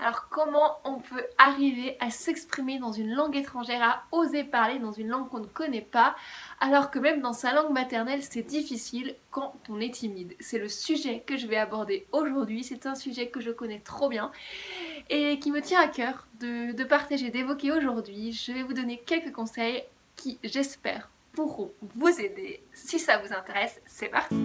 Alors comment on peut arriver à s'exprimer dans une langue étrangère, à oser parler dans une langue qu'on ne connaît pas, alors que même dans sa langue maternelle c'est difficile quand on est timide. C'est le sujet que je vais aborder aujourd'hui, c'est un sujet que je connais trop bien et qui me tient à cœur de partager, d'évoquer aujourd'hui. Je vais vous donner quelques conseils qui, j'espère, pourront vous aider. Si ça vous intéresse, c'est parti!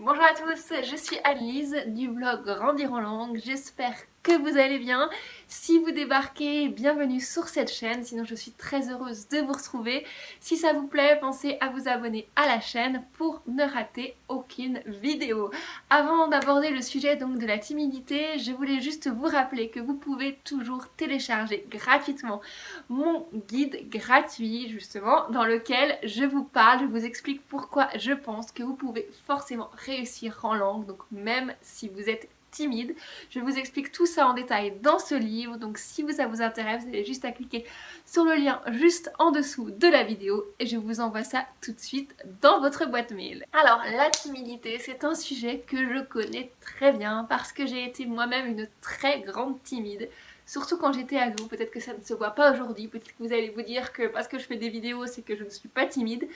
Bonjour à tous, je suis Annelise du blog Grandir en langue, j'espère que vous allez bien. Si vous débarquez, bienvenue sur cette chaîne, sinon je suis très heureuse de vous retrouver. Si ça vous plaît, pensez à vous abonner à la chaîne pour ne rater aucune vidéo. Avant d'aborder le sujet donc de la timidité, je voulais juste vous rappeler que vous pouvez toujours télécharger gratuitement mon guide gratuit justement dans lequel je vous parle, je vous explique pourquoi je pense que vous pouvez forcément réussir en langue, donc même si vous êtes timide. Je vous explique tout ça en détail dans ce livre, donc si ça vous intéresse, vous avez juste à cliquer sur le lien juste en dessous de la vidéo et je vous envoie ça tout de suite dans votre boîte mail. Alors la timidité, c'est un sujet que je connais très bien parce que j'ai été moi-même une très grande timide. Surtout quand j'étais ado, peut-être que ça ne se voit pas aujourd'hui, peut-être que vous allez vous dire que parce que je fais des vidéos, c'est que je ne suis pas timide.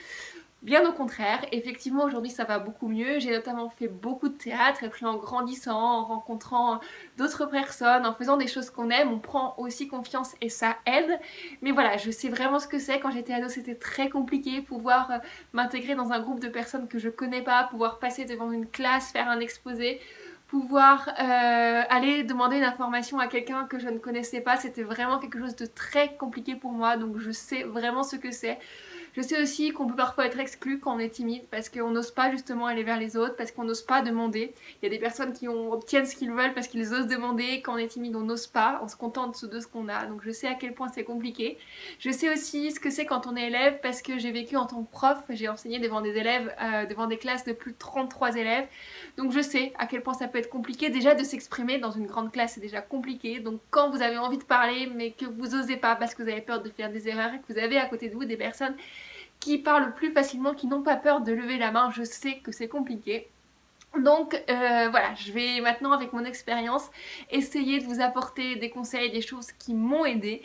Bien au contraire, effectivement aujourd'hui ça va beaucoup mieux, j'ai notamment fait beaucoup de théâtre et puis en grandissant, en rencontrant d'autres personnes, en faisant des choses qu'on aime, on prend aussi confiance et ça aide. Mais voilà, je sais vraiment ce que c'est, quand j'étais ado c'était très compliqué, pouvoir m'intégrer dans un groupe de personnes que je connais pas, pouvoir passer devant une classe, faire un exposé, pouvoir aller demander une information à quelqu'un que je ne connaissais pas, c'était vraiment quelque chose de très compliqué pour moi, donc je sais vraiment ce que c'est. Je sais aussi qu'on peut parfois être exclu quand on est timide parce qu'on n'ose pas justement aller vers les autres, parce qu'on n'ose pas demander. Il y a des personnes qui obtiennent ce qu'ils veulent parce qu'ils osent demander. Quand on est timide, on n'ose pas, on se contente de ce qu'on a. Donc je sais à quel point c'est compliqué. Je sais aussi ce que c'est quand on est élève parce que j'ai vécu en tant que prof. J'ai enseigné devant des élèves, devant des classes de plus de 33 élèves. Donc je sais à quel point ça peut être compliqué. Déjà de s'exprimer dans une grande classe, c'est déjà compliqué. Donc quand vous avez envie de parler mais que vous osez pas parce que vous avez peur de faire des erreurs et que vous avez à côté de vous des personnes qui parlent plus facilement, qui n'ont pas peur de lever la main, je sais que c'est compliqué. Donc voilà, je vais maintenant avec mon expérience essayer de vous apporter des conseils, des choses qui m'ont aidé,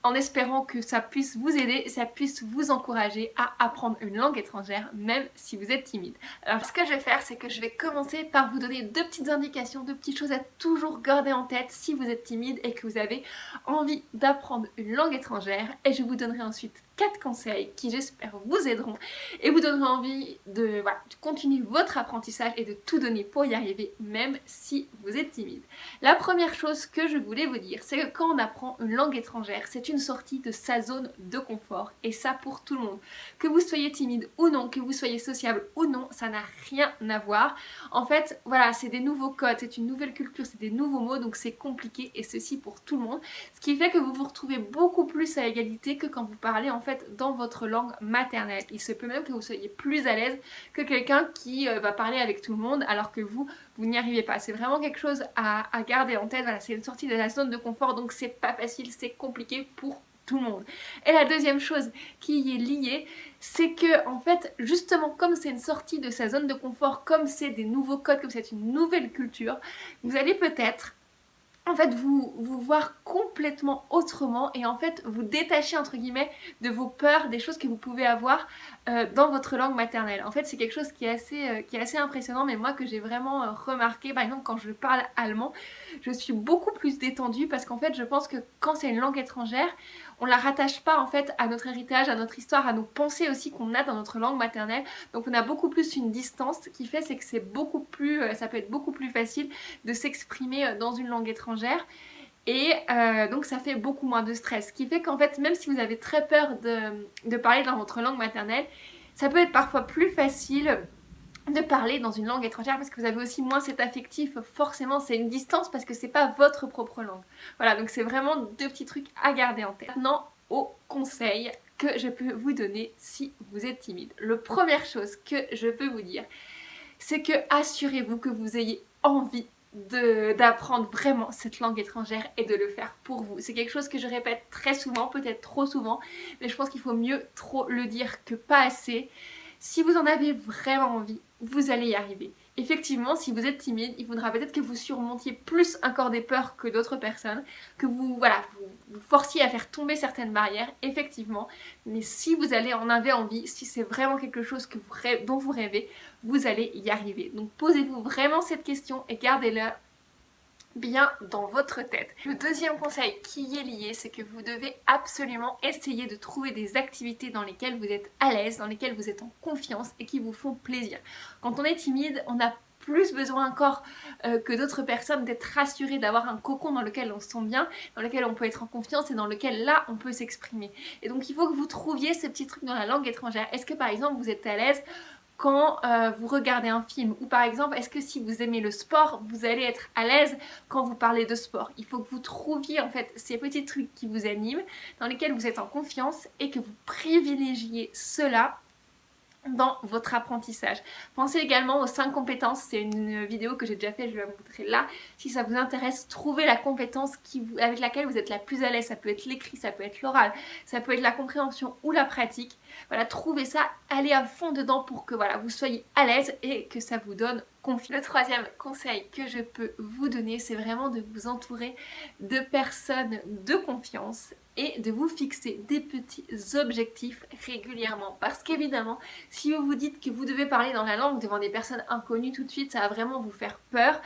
en espérant que ça puisse vous aider, ça puisse vous encourager à apprendre une langue étrangère, même si vous êtes timide. Alors ce que je vais faire, c'est que je vais commencer par vous donner deux petites indications, deux petites choses à toujours garder en tête si vous êtes timide et que vous avez envie d'apprendre une langue étrangère. Et je vous donnerai ensuite 4 conseils qui j'espère vous aideront et vous donneront envie de continuer votre apprentissage et de tout donner pour y arriver, même si vous êtes timide. La première chose que je voulais vous dire, c'est que quand on apprend une langue étrangère, c'est une sortie de sa zone de confort, et ça pour tout le monde. Que vous soyez timide ou non, que vous soyez sociable ou non, ça n'a rien à voir. En fait, voilà, c'est des nouveaux codes, c'est une nouvelle culture, c'est des nouveaux mots, donc c'est compliqué, et ceci pour tout le monde. Ce qui fait que vous vous retrouvez beaucoup plus à égalité que quand vous parlez en fait dans votre langue maternelle. Il se peut même que vous soyez plus à l'aise que quelqu'un qui va parler avec tout le monde alors que vous n'y arrivez pas. C'est vraiment quelque chose à garder en tête. Voilà, c'est une sortie de la zone de confort, donc c'est pas facile, c'est compliqué pour tout le monde. Et la deuxième chose qui y est liée, c'est que en fait, justement, comme c'est une sortie de sa zone de confort, comme c'est des nouveaux codes, comme c'est une nouvelle culture, vous allez peut-être en fait vous voir complètement autrement et en fait vous détacher entre guillemets de vos peurs, des choses que vous pouvez avoir dans votre langue maternelle. En fait c'est quelque chose qui est assez impressionnant, mais moi que j'ai vraiment remarqué. Par exemple quand je parle allemand, je suis beaucoup plus détendue parce qu'en fait je pense que quand c'est une langue étrangère, on la rattache pas en fait à notre héritage, à notre histoire, à nos pensées aussi qu'on a dans notre langue maternelle. Donc on a beaucoup plus une distance, ce qui fait c'est que c'est beaucoup plus, ça peut être beaucoup plus facile de s'exprimer dans une langue étrangère. Et donc ça fait beaucoup moins de stress. Ce qui fait qu'en fait, même si vous avez très peur de parler dans votre langue maternelle, ça peut être parfois plus facile de parler dans une langue étrangère parce que vous avez aussi moins cet affectif. Forcément c'est une distance parce que c'est pas votre propre langue. Voilà, donc c'est vraiment deux petits trucs à garder en tête. Maintenant aux conseils que je peux vous donner si vous êtes timide. La première chose que je peux vous dire, c'est que assurez-vous que vous ayez envie d'apprendre vraiment cette langue étrangère et de le faire pour vous. C'est quelque chose que je répète très souvent, peut-être trop souvent, mais je pense qu'il faut mieux trop le dire que pas assez. Si vous en avez vraiment envie, vous allez y arriver. Effectivement, si vous êtes timide, il faudra peut-être que vous surmontiez plus encore des peurs que d'autres personnes, que vous forciez à faire tomber certaines barrières, effectivement. Mais si vous en avez envie, si c'est vraiment quelque chose dont vous rêvez, vous allez y arriver. Donc posez-vous vraiment cette question et gardez-la bien dans votre tête. Le deuxième conseil qui est lié, c'est que vous devez absolument essayer de trouver des activités dans lesquelles vous êtes à l'aise, dans lesquelles vous êtes en confiance et qui vous font plaisir. Quand on est timide, on a plus besoin encore que d'autres personnes d'être rassuré, d'avoir un cocon dans lequel on se sent bien, dans lequel on peut être en confiance et dans lequel là on peut s'exprimer. Et donc il faut que vous trouviez ces petits trucs dans la langue étrangère. Est-ce que par exemple vous êtes à l'aise quand vous regardez un film, ou par exemple est-ce que si vous aimez le sport, vous allez être à l'aise quand vous parlez de sport. Il faut que vous trouviez en fait ces petits trucs qui vous animent, dans lesquels vous êtes en confiance et que vous privilégiez cela dans votre apprentissage. Pensez également aux 5 compétences, c'est une vidéo que j'ai déjà fait, je vais la montrer là. Si ça vous intéresse, trouvez la compétence avec laquelle vous êtes la plus à l'aise. Ça peut être l'écrit, ça peut être l'oral, ça peut être la compréhension ou la pratique. Voilà, trouvez ça, allez à fond dedans pour que vous soyez à l'aise et que ça vous donne confiance. Le troisième conseil que je peux vous donner, c'est vraiment de vous entourer de personnes de confiance et de vous fixer des petits objectifs régulièrement. Parce qu'évidemment, si vous vous dites que vous devez parler dans la langue devant des personnes inconnues tout de suite, ça va vraiment vous faire peur.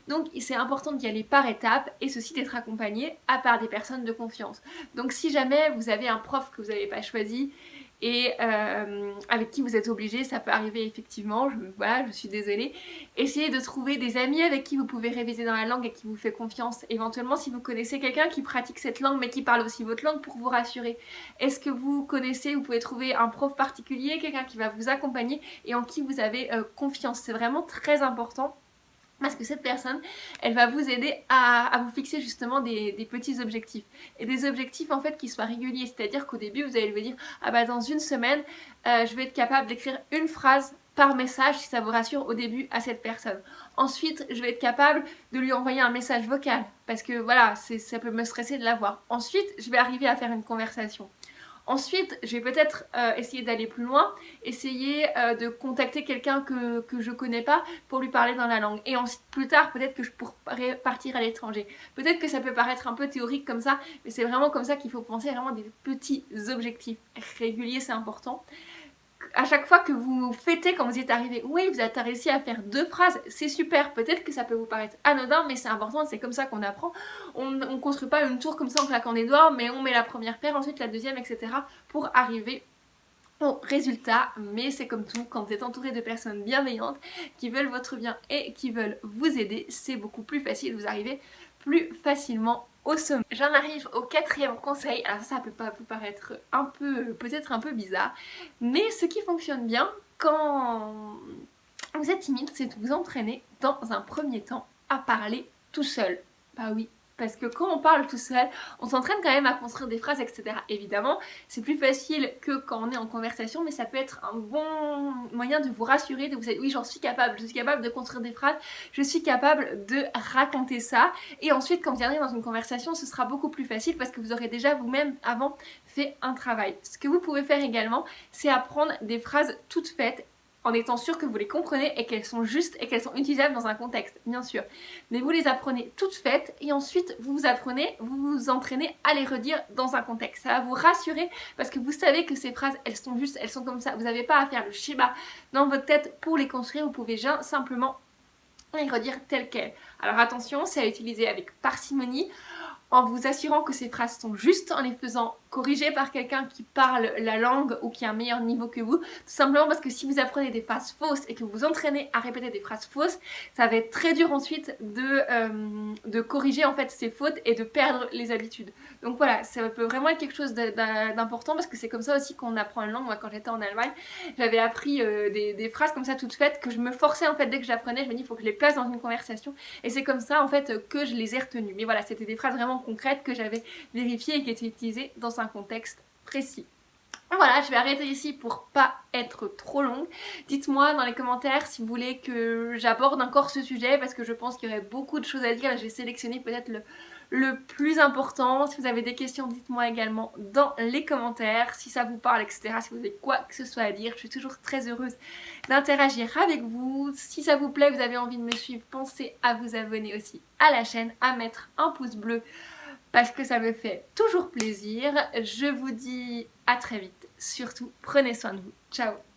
Donc c'est important d'y aller par étapes et ceci d'être accompagné à part des personnes de confiance. Donc si jamais vous avez un prof que vous n'avez pas choisi et avec qui vous êtes obligé, ça peut arriver effectivement, je suis désolée. Essayez de trouver des amis avec qui vous pouvez réviser dans la langue et qui vous fait confiance. Éventuellement, si vous connaissez quelqu'un qui pratique cette langue mais qui parle aussi votre langue, pour vous rassurer. Est-ce que vous pouvez trouver un prof particulier, quelqu'un qui va vous accompagner et en qui vous avez confiance. C'est vraiment très important. Parce que cette personne, elle va vous aider à vous fixer justement des petits objectifs. Et des objectifs en fait qui soient réguliers. C'est-à-dire qu'au début, vous allez vous dire, ah bah dans une semaine, je vais être capable d'écrire une phrase par message, si ça vous rassure, au début à cette personne. Ensuite, je vais être capable de lui envoyer un message vocal. Parce que voilà, ça peut me stresser de l'avoir. Ensuite, je vais arriver à faire une conversation. Ensuite, je vais peut-être essayer d'aller plus loin, essayer de contacter quelqu'un que je connais pas pour lui parler dans la langue. Et ensuite, plus tard, peut-être que je pourrais partir à l'étranger. Peut-être que ça peut paraître un peu théorique comme ça, mais c'est vraiment comme ça qu'il faut penser, vraiment des petits objectifs réguliers, c'est important. À chaque fois que vous fêtez quand vous y êtes arrivé, oui, vous êtes réussi à faire 2 phrases, c'est super. Peut-être que ça peut vous paraître anodin, mais c'est important, c'est comme ça qu'on apprend. On ne construit pas une tour comme ça en claquant des doigts, mais on met la première pierre, ensuite la deuxième, etc. pour arriver au résultat. Mais c'est comme tout, quand vous êtes entouré de personnes bienveillantes qui veulent votre bien et qui veulent vous aider, c'est beaucoup plus facile, vous arrivez plus facilement au sommet. J'en arrive au 4e conseil. Alors ça peut pas vous paraître peut-être un peu bizarre, mais ce qui fonctionne bien quand vous êtes timide, c'est de vous entraîner dans un premier temps à parler tout seul. Bah oui, parce que quand on parle tout seul, on s'entraîne quand même à construire des phrases, etc. Évidemment, c'est plus facile que quand on est en conversation, mais ça peut être un bon moyen de vous rassurer, de vous dire oui, je suis capable de construire des phrases, je suis capable de raconter ça. Et ensuite, quand vous viendrez dans une conversation, ce sera beaucoup plus facile parce que vous aurez déjà vous-même avant fait un travail. Ce que vous pouvez faire également, c'est apprendre des phrases toutes faites en étant sûr que vous les comprenez et qu'elles sont justes et qu'elles sont utilisables dans un contexte, bien sûr. Mais vous les apprenez toutes faites et ensuite vous vous entraînez à les redire dans un contexte. Ça va vous rassurer parce que vous savez que ces phrases, elles sont justes, elles sont comme ça. Vous n'avez pas à faire le schéma dans votre tête pour les construire, vous pouvez simplement les redire telles quelles. Alors attention, c'est à utiliser avec parcimonie, en vous assurant que ces phrases sont justes, en les faisant corriger par quelqu'un qui parle la langue ou qui a un meilleur niveau que vous, tout simplement parce que si vous apprenez des phrases fausses et que vous entraînez à répéter des phrases fausses, ça va être très dur ensuite de corriger en fait ces fautes et de perdre les habitudes. Donc voilà, ça peut vraiment être quelque chose d'important parce que c'est comme ça aussi qu'on apprend une langue. Moi quand j'étais en Allemagne, j'avais appris des phrases comme ça toutes faites que je me forçais en fait dès que j'apprenais, je me dis il faut que je les place dans une conversation et c'est comme ça en fait que je les ai retenues. Mais voilà, c'était des phrases vraiment concrètes que j'avais vérifiées et qui étaient utilisées dans un contexte précis. Voilà, je vais arrêter ici pour pas être trop longue. Dites-moi dans les commentaires si vous voulez que j'aborde encore ce sujet parce que je pense qu'il y aurait beaucoup de choses à dire. Là, j'ai sélectionné peut-être le plus important. Si vous avez des questions, dites-moi également dans les commentaires si ça vous parle, etc. Si vous avez quoi que ce soit à dire, je suis toujours très heureuse d'interagir avec vous. Si ça vous plaît, vous avez envie de me suivre, pensez à vous abonner aussi à la chaîne, à mettre un pouce bleu parce que ça me fait toujours plaisir. Je vous dis à très vite. Surtout, prenez soin de vous. Ciao!